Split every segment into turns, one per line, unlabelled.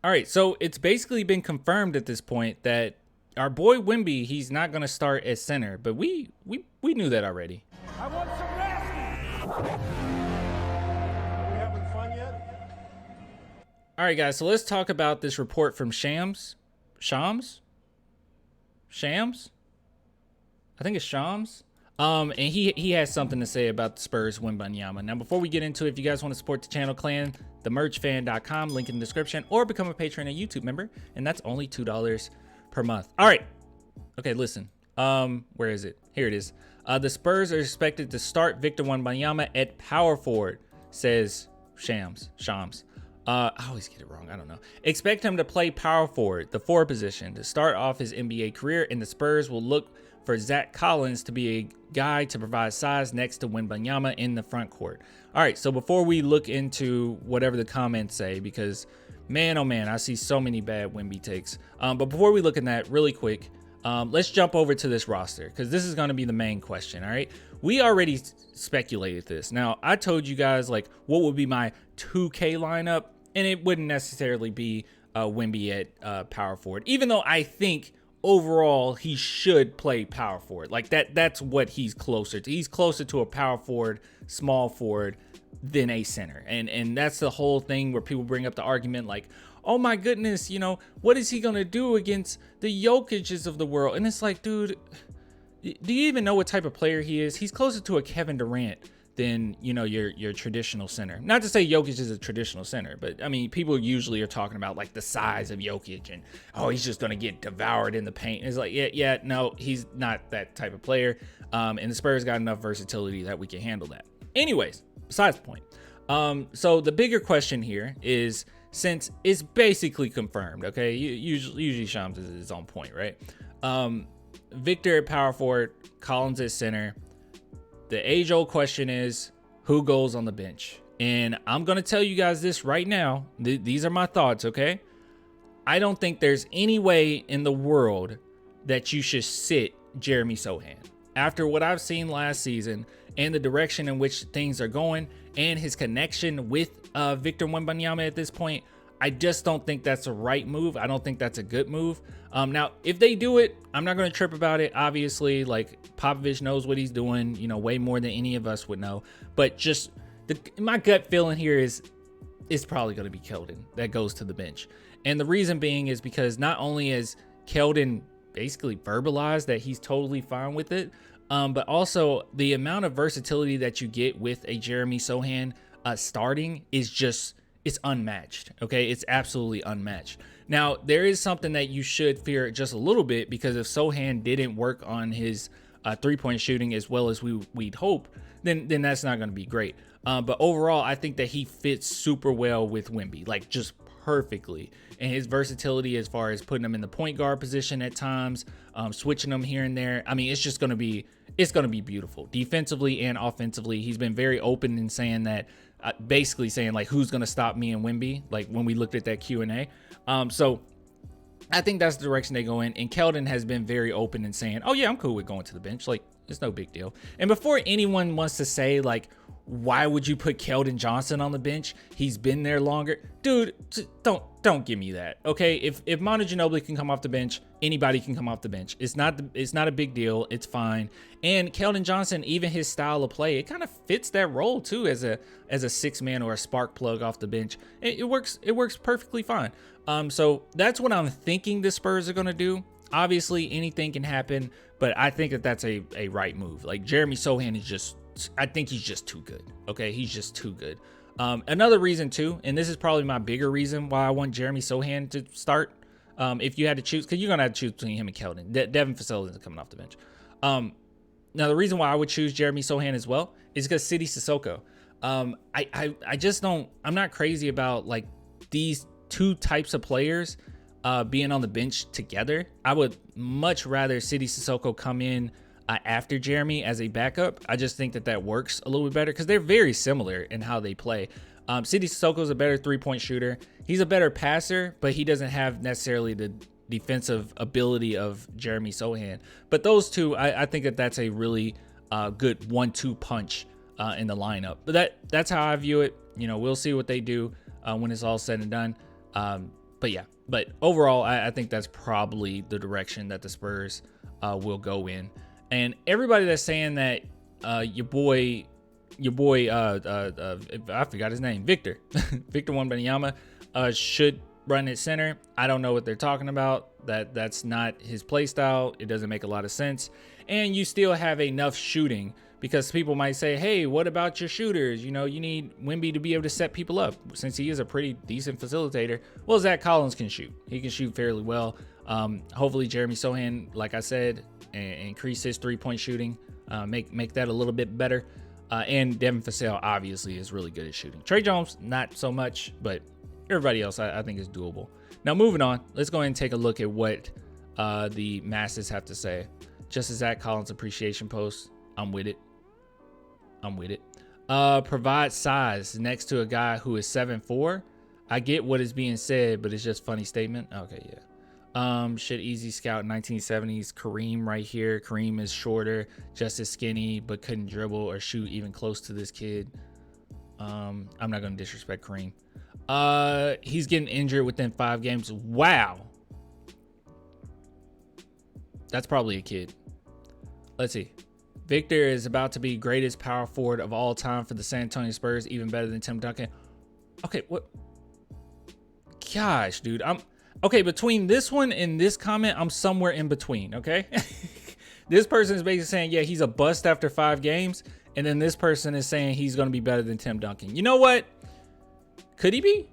All right, so it's basically been confirmed at this point that our boy Wemby, he's not going to start as center, but we knew that already.
I want some nasty. Are we having fun yet?
All right, guys, so let's talk about this report from Shams. I think it's Shams. And he has something to say about the Spurs Wembanyama. Now, before we get into it, if you guys want to support the channel, clan, themerchfan.com, link in the description, or become a patron and YouTube member, and that's only $2 per month. All right. Okay, listen. Where is it? Here it is. The Spurs are expected to start Victor Wembanyama at power forward, says Shams. I always get it wrong. I don't know. Expect him to play power forward, the forward position, to start off his NBA career, and the Spurs will look for Zach Collins to be a guy to provide size next to Wembanyama in the front court. All right, so before we look into whatever the comments say, because man, oh man, I see so many bad Wemby takes. But before we look at that really quick, let's jump over to this roster, because this is going to be the main question. All right, we already speculated this. Now, I told you guys like what would be my 2K lineup, and it wouldn't necessarily be Wemby at power forward, even though I think overall he should play power forward. Like that's what he's closer to. He's closer to a power forward, small forward than a center. And that's the whole thing where people bring up the argument like, oh my goodness, you know, what is he gonna do against the Jokic's of the world? And it's like, dude, do you even know what type of player he is? He's closer to a Kevin Durant than, you know, your traditional center. Not to say Jokic is a traditional center, but I mean, people usually are talking about like the size of Jokic and, oh, he's just going to get devoured in the paint. And it's like, yeah, no, he's not that type of player. And the Spurs got enough versatility that we can handle that. Anyways, besides the point. So the bigger question here is, since it's basically confirmed, okay, usually Shams is on point, right? Victor at power forward, Collins at center. The age-old question is, who goes on the bench? And I'm going to tell you guys this right now. These are my thoughts, okay? I don't think there's any way in the world that you should sit Jeremy Sochan. After what I've seen last season and the direction in which things are going and his connection with Victor Wembanyama at this point, I just don't think that's a right move. I don't think that's a good move. Now, if they do it, I'm not going to trip about it. Obviously, like Popovich knows what he's doing, you know, way more than any of us would know. But just my gut feeling here is it's probably going to be Keldon that goes to the bench. And the reason being is because not only has Keldon basically verbalized that he's totally fine with it, but also the amount of versatility that you get with a Jeremy Sochan starting is just, it's unmatched. Okay, it's absolutely unmatched. Now, there is something that you should fear just a little bit, because if Sochan didn't work on his three-point shooting as well as we'd hope, then that's not going to be great. But overall, I think that he fits super well with Wemby, like just perfectly. And his versatility as far as putting him in the point guard position at times, switching him here and there. I mean, it's just going to be, it's going to be beautiful defensively and offensively. He's been very open in saying that, basically saying like, who's going to stop me and Wemby, like when we looked at that Q&A. So I think that's the direction they go in. And Keldon has been very open in saying, oh yeah, I'm cool with going to the bench. Like, it's no big deal. And before anyone wants to say like, why would you put Keldon Johnson on the bench? He's been there longer. Dude, don't give me that. Okay, if Manu Ginobili can come off the bench, anybody can come off the bench. It's not a big deal. It's fine. And Keldon Johnson, even his style of play, it kind of fits that role too, as a six man or a spark plug off the bench. It works perfectly fine. So that's what I'm thinking the Spurs are gonna do. Obviously, anything can happen, but I think that that's a right move. Like Jeremy Sochan is just, I think he's just too good. Okay, he's just too good. Another reason too, and this is probably my bigger reason why I want Jeremy Sochan to start. If you had to choose, because you're gonna have to choose between him and Keldon. Devin Vassell isn't coming off the bench. Now the reason why I would choose Jeremy Sochan as well is because Sidy Cissoko. I just don't. I'm not crazy about like these two types of players being on the bench together. I would much rather Sidy Cissoko come in after Jeremy as a backup. I just think that works a little bit better because they're very similar in how they play. Sidy Cissoko is a better three-point shooter. He's a better passer, but he doesn't have necessarily the defensive ability of Jeremy Sochan. But those two, I think that that's a really good 1-2 punch in the lineup. But that's how I view it. You know, we'll see what they do when it's all said and done. But yeah, but overall, I think that's probably the direction that the Spurs will go in. And everybody that's saying that your boy, I forgot his name, Victor Wembanyama should run at center. I don't know what they're talking about. That's not his play style. It doesn't make a lot of sense. And you still have enough shooting, because people might say, hey, what about your shooters? You know, you need Wemby to be able to set people up, since he is a pretty decent facilitator. Well, Zach Collins can shoot. He can shoot fairly well. Hopefully Jeremy Sohan, like I said, increase his 3-point shooting, make that a little bit better. And Devin Vassell obviously is really good at shooting. Trey Jones, not so much, but everybody else I think is doable. Now moving on, let's go ahead and take a look at what the masses have to say. Just as Zach Collins appreciation post, I'm with it. Provide size next to a guy who is 7'4". I get what is being said, but it's just funny statement. Okay, yeah. Shit, easy scout 1970s. Kareem right here. Kareem is shorter, just as skinny, but couldn't dribble or shoot even close to this kid. I'm not gonna disrespect Kareem. He's getting injured within 5 games. Wow. That's probably a kid. Let's see. Victor is about to be greatest power forward of all time for the San Antonio Spurs, even better than Tim Duncan. Okay, what? Gosh, dude. Okay, between this one and this comment, I'm somewhere in between, okay? This person is basically saying, yeah, he's a bust after 5 games. And then this person is saying he's going to be better than Tim Duncan. You know what? Could he be?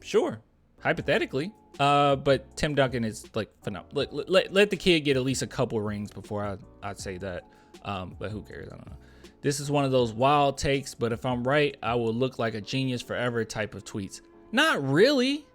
Sure. Hypothetically. But Tim Duncan is like phenomenal. Let the kid get at least a couple rings before I'd say that. But who cares? I don't know. This is one of those wild takes, but if I'm right, I will look like a genius forever type of tweets. Not really.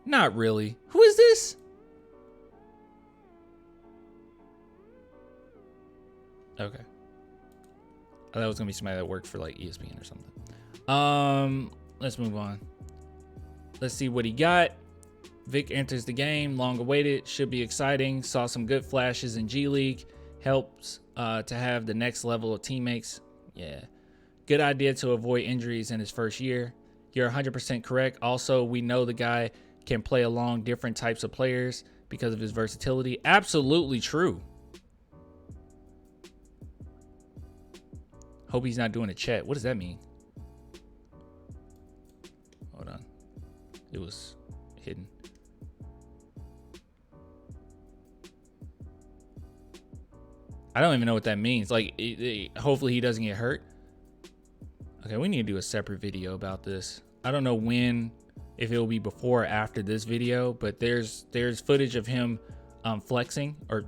Not really. Who is this? Okay. I thought it was gonna be somebody that worked for like ESPN or something. Let's move on. Let's see what he got. Vic enters the game, long awaited, should be exciting. Saw some good flashes in G League. Helps to have the next level of teammates. Yeah. Good idea to avoid injuries in his first year. You're 100% correct. Also, we know the guy can play along different types of players because of his versatility. Absolutely true. Hope he's not doing a chat. What does that mean? Hold on. It was hidden. I don't even know what that means. Like, hopefully he doesn't get hurt. Okay, we need to do a separate video about this. I don't know when, if it will be before or after this video, but there's footage of him flexing, or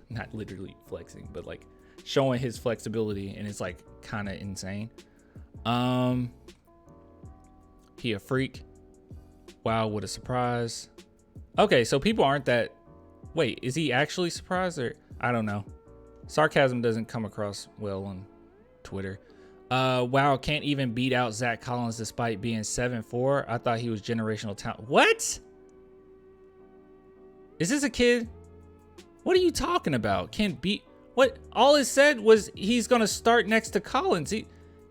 not literally flexing, but like showing his flexibility, and it's like kind of insane. He a freak. Wow, what a surprise. Okay, so people aren't that. Wait, is he actually surprised, or I don't know. Sarcasm doesn't come across well on Twitter. Wow, can't even beat out Zach Collins despite being 7'4". I thought he was generational talent. What? Is this a kid? What are you talking about? Can't beat what? All it said was he's gonna start next to Collins.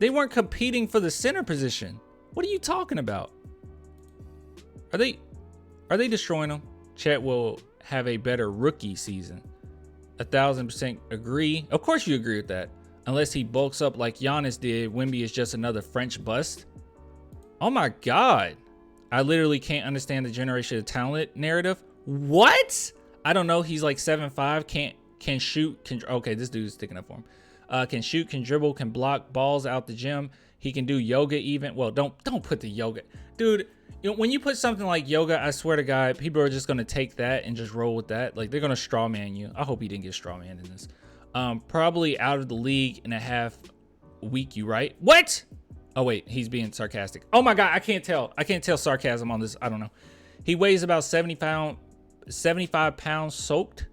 They weren't competing for the center position. What are you talking about? Are they destroying him? Chet will have a better rookie season. 1000% agree. Of course you agree with that. Unless he bulks up like Giannis did, Wemby is just another French bust. Oh my God. I literally can't understand the generation of talent narrative. What? I don't know. He's like 7'5", can shoot, okay, this dude's sticking up for him. Can shoot, can dribble, can block balls out the gym. He can do yoga even. Well, don't put the yoga. Dude, you know, when you put something like yoga, I swear to God, people are just going to take that and just roll with that. Like, they're going to straw man you. I hope he didn't get straw man in this. Probably out of the league in a half week, you right? What? Oh, wait, he's being sarcastic. Oh my God, I can't tell. I can't tell sarcasm on this. I don't know. He weighs about 75 pounds soaked.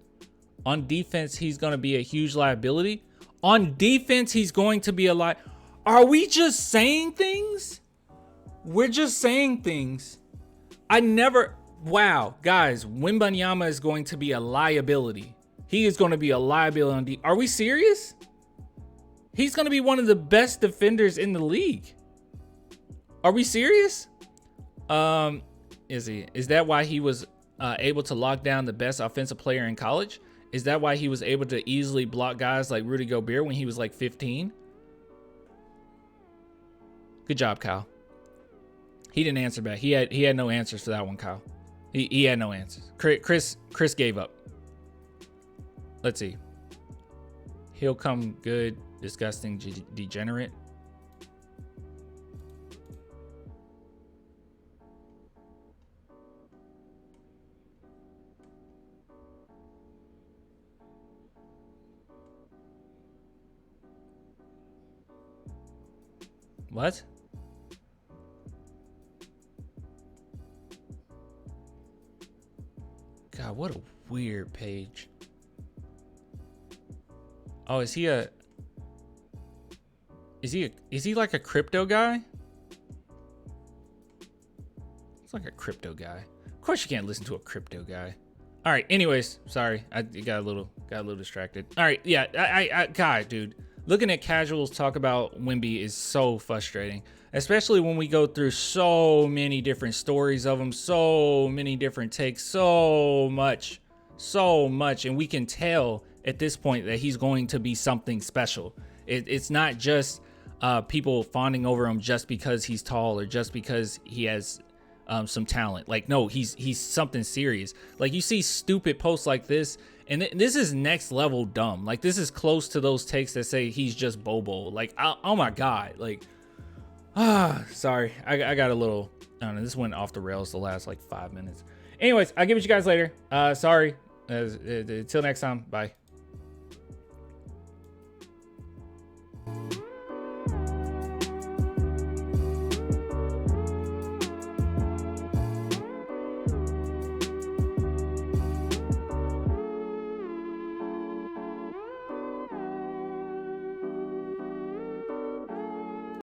On defense, he's going to be a huge liability. On defense, he's going to be a lot. Are we just saying things? We're just saying things. Wow, guys, Wembanyama is going to be a liability. He is going to be a liability on D. Are we serious? He's going to be one of the best defenders in the league. Are we serious? Is he? Is that why he was able to lock down the best offensive player in college? Is that why he was able to easily block guys like Rudy Gobert when he was like 15? Good job, Kyle. He didn't answer back. He had no answers for that one, Kyle. He had no answers. Chris gave up. Let's see. He'll come good, disgusting, degenerate. What? God, what a weird page. Oh, is he like a crypto guy? It's like a crypto guy. Of course you can't listen to a crypto guy. All right, anyways, sorry. I got a little distracted. All right, yeah, God, dude. Looking at casuals talk about Wemby is so frustrating, especially when we go through so many different stories of him, so many different takes, so much, and we can tell at this point that he's going to be something special. It's not just people fawning over him just because he's tall or just because he has some talent. Like, no, he's something serious. Like, you see stupid posts like this, and this is next level dumb. Like, this is close to those takes that say he's just Bobo. Like, oh my God. Like, sorry. I got a little, I don't know, this went off the rails the last like 5 minutes. Anyways, I'll give it to you guys later. Sorry. Until next time. Bye.